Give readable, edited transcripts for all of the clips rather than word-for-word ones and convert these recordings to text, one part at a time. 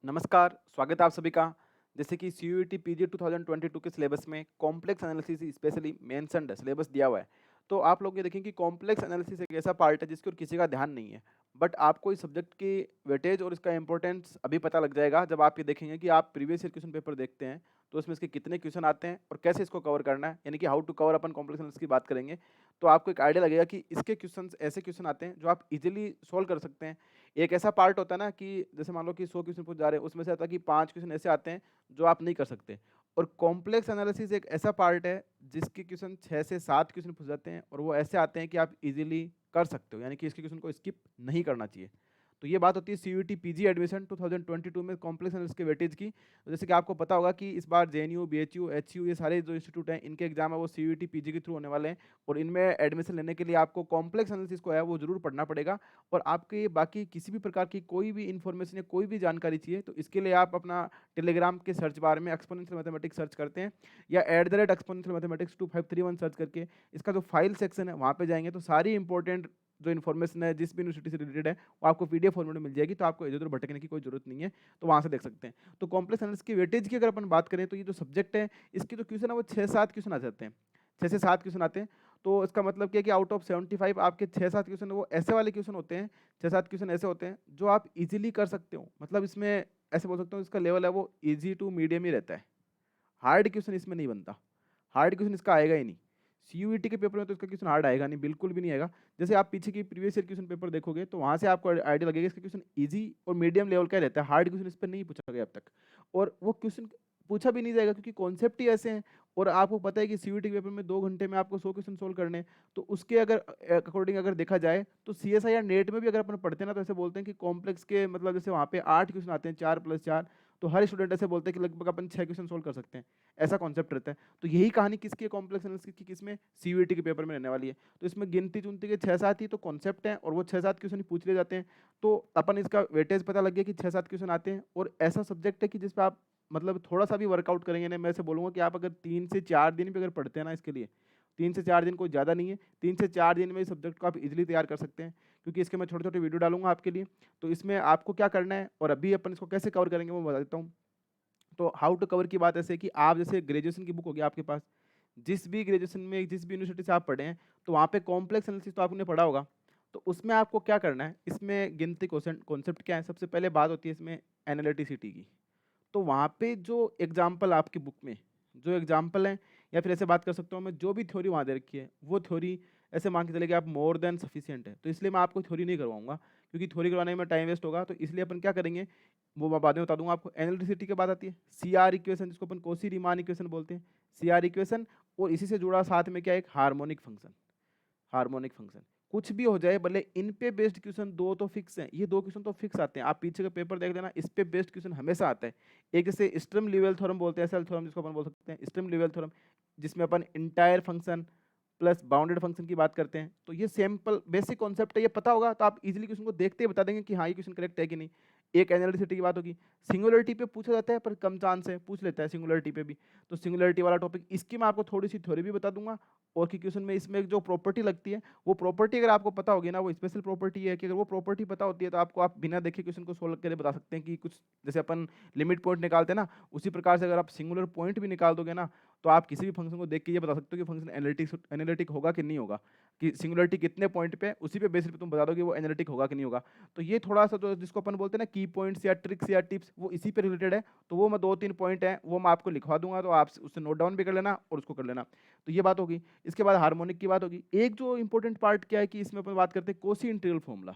नमस्कार, स्वागत है आप सभी का। जैसे कि सीयूईटी पीजी 2022 के सिलेबस में complex analysis specially mentioned syllabus दिया हुआ है। तो आप लोग ये देखें कि कॉम्प्लेक्स एनालिसिस एक ऐसा पार्ट है जिसकी ओर किसी का ध्यान नहीं है। बट आपको इस सब्जेक्ट की वेटेज और इसका इम्पोर्टेंस अभी पता लग जाएगा जब आप ये देखेंगे कि आप प्रीवियस ईयर क्वेश्चन पेपर देखते हैं, तो उसमें इसके कितने क्वेश्चन आते हैं और कैसे इसको कवर करना है, यानी कि हाउ टू कवर अपन कॉम्प्लेक्स एनालिसिस की बात करेंगे। तो आपको एक आइडिया लगेगा कि इसके क्वेश्चंस ऐसे क्वेश्चन आते हैं जो आप इजीली सॉल्व कर सकते हैं। एक ऐसा पार्ट होता है ना कि जैसे मान लो कि 100 क्वेश्चन पूछ जा रहे हैं, उसमें से आता है कि 5 क्वेश्चन ऐसे आते हैं जो आप नहीं कर सकते। और कॉम्प्लेक्स एनालिसिस एक ऐसा पार्ट है जिसके क्वेश्चन 6 से 7 क्वेश्चन पूछ जाते हैं और वो ऐसे आते हैं कि आप इजीली कर सकते हो, यानी कि इसके क्वेश्चन को स्किप नहीं करना चाहिए। तो ये बात होती है सीयूईटी पीजी एडमिशन 2022 में कॉम्प्लेक्स एनालिसिस के वेटेज की। तो जैसे कि आपको पता होगा कि इस बार जेएनयू, बीएचयू, एचयू ये सारे जो इंस्टीट्यूट हैं इनके एग्जाम है वो सीयूईटी पीजी के थ्रू होने वाले हैं। और इनमें एडमिशन लेने के लिए आपको कॉम्प्लेक्स एनालिसिस को है वो जरूर पढ़ना पड़ेगा। और आपके बाकी किसी भी प्रकार की कोई भी इन्फॉर्मेशन या कोई भी जानकारी चाहिए तो इसके लिए आप अपना टेलीग्राम के सर्च बार में एक्सपोनेंशियल मैथमेटिक्स सर्च करते हैं या @exponential mathematics 2531 सर्च करके इसका जो फाइल सेक्शन है वहाँ पे जाएंगे तो सारी इंपॉर्टेंट जो इन्फॉर्मेशन है जिस भी यूनिवर्सिटी से रिलेटेड है वो आपको पीडीएफ फॉर्मेट में मिल जाएगी। तो आपको इधर उधर भटकने की कोई जरूरत नहीं है, तो वहाँ से देख सकते हैं। तो कॉम्प्लेक्स एनालिसिस की वेटेज की अगर अपन बात करें तो ये जो सब्जेक्ट है इसके जो क्वेश्चन है वो 6-7 क्वेश्चन आ जाते हैं। 6 से 7 क्वेश्चन आते हैं। तो इसका मतलब क्या है कि आउट ऑफ 75 आपके 6-7 क्वेश्चन वो ऐसे वाले क्वेश्चन होते हैं, 6-7 क्वेश्चन ऐसे होते हैं जो आप इजीली कर सकते हो। मतलब इसमें ऐसे बोल सकते हो इसका लेवल है वो इजी टू मीडियम ही रहता है। हार्ड क्वेश्चन इसमें नहीं बनता, हार्ड क्वेश्चन इसका आएगा ही नहीं। सीयूईटी के पेपर में तो इसका क्वेश्चन हार्ड आएगा नहीं, बिल्कुल भी नहीं आएगा। जैसे आप पीछे की प्रीवियस ईयर क्वेश्चन पेपर देखोगे तो वहां से आपको आइडिया लगेगा इसका क्वेश्चन इजी और मीडियम लेवल का रहता है, हार्ड क्वेश्चन इस पर नहीं पूछा गया अब तक। और वो क्वेश्चन पूछा भी नहीं जाएगा क्योंकि कॉन्सेप्ट ही ऐसे हैं। और आपको पता है कि सीयूईटी के पेपर में 2 घंटे में आपको 100 क्वेश्चन सोल्व करने हैं। तो उसके अगर अकॉर्डिंग अगर देखा जाए तो सीएसआई या नेट में भी अगर अपन पढ़ते हैं ना तो ऐसे बोलते हैं कि कॉम्प्लेक्स के मतलब जैसे वहाँ पे 8 क्वेश्चन आते हैं 4+4, तो हर स्टूडेंट ऐसे बोलते हैं कि लगभग अपन 6 क्वेश्चन सोल्व कर सकते हैं। ऐसा कॉन्सेप्ट रहता है। तो यही कहानी किसकी कॉम्प्लेक्स एनालिसिस की किसमें सीयूईटी के पेपर में रहने वाली है। तो इसमें गिनती चुनती के 6-7 ही तो कॉन्सेप्ट हैं और वो 6-7 क्वेश्चन ही पूछ लिए जाते हैं। तो अपन इसका वेटेज पता लग गया कि 6-7 क्वेश्चन आते हैं और ऐसा सब्जेक्ट है कि जिस पे आप मतलब थोड़ा सा भी वर्कआउट करेंगे ना, मैं ऐसे बोलूंगा कि आप अगर 3 से 4 दिन भी अगर पढ़ते हैं ना इसके लिए, 3 से 4 दिन कोई ज़्यादा नहीं है, 3 से 4 दिन में इस सब्जेक्ट को आप इजीली तैयार कर सकते हैं। क्योंकि इसके मैं छोटे छोटे वीडियो डालूंगा आपके लिए। तो इसमें आपको क्या करना है और अभी अपन इसको कैसे कवर करेंगे मैं बता देता हूँ। तो हाउ टू कवर की बात ऐसे है कि आप जैसे ग्रेजुएशन की बुक होगी आपके पास, जिस भी ग्रेजुएशन में जिस भी यूनिवर्सिटी से आप पढ़े हैं तो वहाँ पे कॉम्प्लेक्स एनालिसिस तो आपने पढ़ा होगा। तो उसमें आपको क्या करना है, इसमें गिनती क्वेश्चन कॉन्सेप्ट क्या है, सबसे पहले बात होती है इसमें एनालिटिसिटी की। तो वहाँ पे जो एग्जाम्पल आपकी बुक में जो एग्जाम्पल हैं, या फिर ऐसे बात कर सकता हूँ मैं, जो भी थ्योरी वहाँ दे रखी है वो थ्योरी ऐसे मान के चले कि आप मोर देन सफिशियंट है। तो इसलिए मैं आपको थ्योरी नहीं करवाऊंगा क्योंकि थ्योरी करवाने में टाइम वेस्ट होगा। तो इसलिए अपन क्या करेंगे वो मैं बाद में बता दूंगा आपको। एनालिटिसिटी की बात आती है सी आर इक्वेशन, जिसको अपन कोसी रीमान इक्वेशन बोलते हैं, सी आर इक्वेशन। और इसी से जुड़ा साथ में क्या एक हार्मोनिक फंक्शन, हार्मोनिक फंक्शन। कुछ भी हो जाए भले इन पे बेस्ड क्वेश्चन दो तो फिक्स हैं, ये 2 क्वेश्चन तो फिक्स आते हैं। आप पीछे का पेपर देख लेना, इस पे बेस्ड क्वेश्चन हमेशा आता है। एक जैसे स्ट्रीम लीवेल थ्योरम बोलते हैं, एसएल थ्योरम जिसको अपन बोल सकते हैं, स्ट्रीम लीवेल थ्योरम, जिसमें अपन entire function plus bounded function की बात करते हैं। तो ये सिंपल बेसिक कॉन्सेप्ट है, ये पता होगा तो आप इजीली क्वेश्चन को देखते ही बता देंगे कि हाँ ये क्वेश्चन करेक्ट है कि नहीं। एक एनालिसिटी की बात होगी, सिंगुलरिटी पे पूछा जाता है पर कम चांस है, पूछ लेता है सिंगुलरिटी पे भी। तो सिंगुलरिटी वाला टॉपिक इसकी मैं आपको थोड़ी सी थ्योरी भी बता दूंगा। और की क्वेश्चन में इसमें जो प्रॉपर्टी लगती है वो प्रॉपर्टी अगर आपको पता होगी ना, वो स्पेशल प्रॉपर्टी है कि अगर वो प्रॉपर्टी पता होती है तो आपको आप बिना देखे क्वेश्चन को सोल्व करके बता सकते हैं कि कुछ जैसे अपन लिमिट पॉइंट निकालते हैं ना, उसी प्रकार से अगर आप सिंगुलर पॉइंट भी निकाल दोगे ना तो आप किसी भी फंक्शन को देख के ये बता सकते हो कि फंक्शन एनालिटिक होगा कि नहीं होगा, कि सिंगुलरिटी कितने पॉइंट पे, उसी पे बेसिस पे तुम बता दोगे वो एनालिटिक होगा कि नहीं होगा। तो ये थोड़ा सा जो जिसको अपन बोलते हैं ना की पॉइंट्स या ट्रिक्स या टिप्स, वो इसी पे रिलेटेड है। तो वो मैं 2-3 पॉइंट है वो मैं आपको लिखवा दूंगा, तो आप उससे नोट डाउन भी कर लेना और उसको कर लेना। तो ये बात होगी। इसके बाद हार्मोनिक की बात होगी। एक जो इंपॉर्टेंट पार्ट क्या है कि इसमें अपन बात करते हैं कोसी इंटीग्रल फॉर्मूला।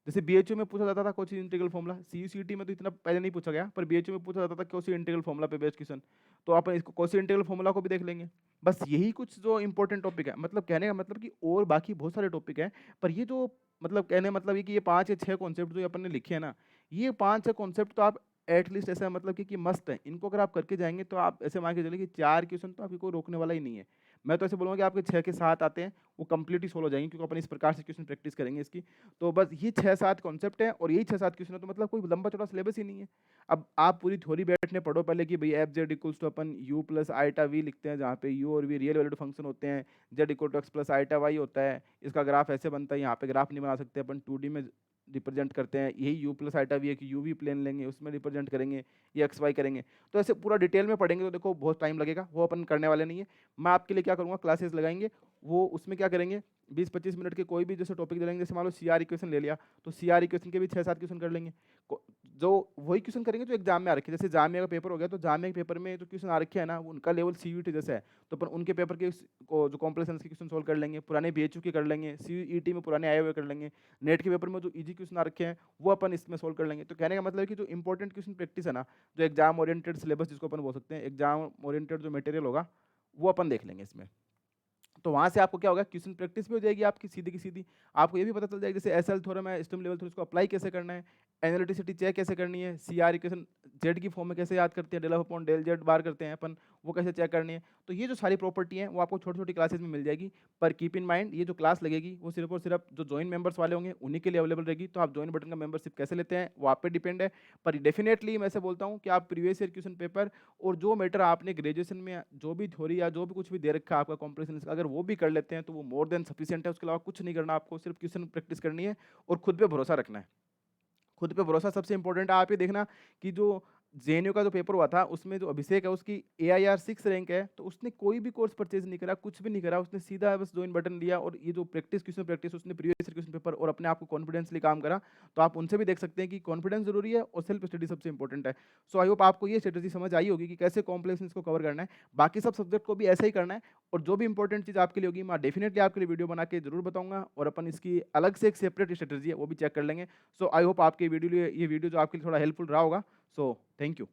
जैसे बीएचयू में पूछा जाता था कोसी इंटीग्रल फॉर्मूला, सीयूसीटी में तो इतना पहले नहीं पूछा गया पर बीएचयू में पूछा जाता था कोसी इंटीग्रल फॉर्मूला पे बेस्ड क्वेश्चन। तो अपन इसको कोसी इंटीग्रल फॉर्मूला को भी देख लेंगे। बस यही कुछ जो इंपॉर्टेंट टॉपिक है, मतलब कहने का मतलब कि और बाकी बहुत सारे टॉपिक है, पर ये जो मतलब कहने मतलब ये कि ये 5 या 6 कॉन्सेप्ट जो अपन ने लिखे हैं ना, ये 5-6 कॉन्सेप्ट तो आप एटलीस्ट ऐसा मतलब कि मस्त है, इनको अगर आप करके जाएंगे तो आप ऐसे मान के चलिए कि 4 क्वेश्चन तो आपको कोई रोकने वाला ही नहीं है। मैं तो ऐसे बोलूँगा कि आपके 6 के 7 आते हैं वो कंप्लीट ही सोल्व हो जाएंगे, क्योंकि अपन इस प्रकार से क्वेश्चन प्रैक्टिस करेंगे इसकी। तो बस ये 6-7 कॉन्सेप्ट है और यही 6-7 क्वेश्चन है, तो मतलब कोई लंबा चौड़ा सिलेबस ही नहीं है। अब आप पूरी थ्योरी बैठने पढ़ो पहले कि भाई एफ जेड इक्वल्स टू अपन यू प्लस आइटा वी लिखते हैं, जहाँ पे यू और वी रियल वैल्यूड फंक्शन होते हैं, Z equal to X plus iota Y होता है, इसका ग्राफ ऐसे बनता है, यहाँ पे ग्राफ नहीं बना सकते अपन 2D में रिप्रेजेंट करते हैं, यही यू प्लस आइटा भी है कि यू वी प्लेन लेंगे उसमें रिप्रेजेंट करेंगे, ये एक्स वाई करेंगे। तो ऐसे पूरा डिटेल में पढ़ेंगे तो देखो बहुत टाइम लगेगा, वो अपन करने वाले नहीं है। मैं आपके लिए क्या करूँगा, क्लासेस लगाएंगे, वो उसमें क्या करेंगे 20-25 मिनट के कोई भी जैसे टॉपिक दे लेंगे, जैसे मान लो सी आर इक्वेशन ले लिया, तो सी आर इक्वेशन के भी 6-7 क्वेश्चन कर लेंगे। जो वही क्वेश्चन करेंगे जो एग्जाम में आ रखे हैं। जैसे जामिया का पेपर हो गया, तो जामिया के पेपर में जो क्वेश्चन आ रखे हैं ना, वो उनका लेवल सीयूईटी जैसा है, तो अपन उनके पेपर के को जो कॉम्प्लेक्स के क्वेश्चन सोल्व कर लेंगे, पुराने बीएचयू के कर लेंगे, सीईटी में पुराने आए हुए कर लेंगे, नेट के पेपर में जो इजी क्वेश्चन आ रखे हैं वो अपन इसमें सोल्व कर लेंगे। तो कहने का मतलब है कि जो इंपॉर्टेंट क्वेश्चन प्रैक्टिस है ना, जो एग्जाम ओरिएंटेड सिलेबस जिसको अपन बोल सकते हैं, एग्जाम ओरिएंटेड जो मटेरियल होगा वो अपन देख लेंगे इसमें। तो वहाँ से आपको क्या होगा, क्वेश्चन प्रैक्टिस भी हो जाएगी आपकी सीधी की सीधी। आपको ये भी पता चल जाएगा जैसे एसएल थ्योरम है, स्टर्म लेवल थ्योरम, इसको अप्लाई कैसे करना है, एनालिटिसिटी चेक कैसे करनी है, सीआर इक्वेशन जेड की फॉर्म में कैसे याद करते हैं, del F upon del Z bar करते हैं अपन, वो कैसे चेक करनी है। तो ये जो सारी प्रॉपर्टी है वो आपको छोटी छोटी क्लासेस में मिल जाएगी। पर कीप इन माइंड, ये जो क्लास लगेगी वो सिर्फ और सिर्फ जो ज्वाइन मेंबर्स वाले होंगे उन्हीं के लिए अवेलेबल रहेगी। तो आप ज्वाइन बटन का मेंबरशिप कैसे लेते हैं वो आप पे डिपेंड है। पर डेफिनेटली मैं से बोलता हूँ कि आप प्रीवियस ईयर क्वेश्चन पेपर और जो मैटर आपने ग्रेजुएशन में जो भी थ्योरी या जो भी कुछ भी दे रखा है आपका कॉम्प्रिहेंशन, अगर वो भी कर लेते हैं तो वो मोर देन सफिशिएंट है। उसके अलावा कुछ नहीं करना, आपको सिर्फ क्वेश्चन प्रैक्टिस करनी है और खुद पे भरोसा रखना है। खुद पे भरोसा सबसे इंपॉर्टेंट है। आप ये देखना कि जो जेएनयू का जो पेपर हुआ था उसमें जो अभिषेक है उसकी एआईआर 6 रैंक है, तो उसने कोई भी कोर्स परचेज नहीं करा, कुछ भी नहीं करा, उसने सीधा बस ज्वाइन बटन लिया और ये जो प्रैक्टिस क्वेश्चन प्रैक्टिस उसने प्रीवियस क्वेश्चन पेपर और अपने आप को कॉन्फिडेंसली काम करा। तो आप उनसे भी देख सकते हैं कि कॉन्फिडेंस जरूरी है और सेल्फ स्टडी सबसे इंपॉर्टेंट है। सो आई होप आपको ये स्ट्रेटेजी समझ आई होगी कि कैसे कॉम्प्लेक्स को कवर करना है। बाकी सब सब्जेक्ट को भी ऐसा ही करना है और जो भी इंपॉर्टेंट चीज़ आपके लिए होगी मैं डेफिनेटली आपके लिए वीडियो बना के जरूर बताऊंगा और अपन इसकी अलग से एक सेपरेट स्ट्रेटेजी है वो भी चेक कर लेंगे। सो आई होप आपके वीडियो जो आपके लिए थोड़ा हेल्पफुल रहा होगा। So thank you.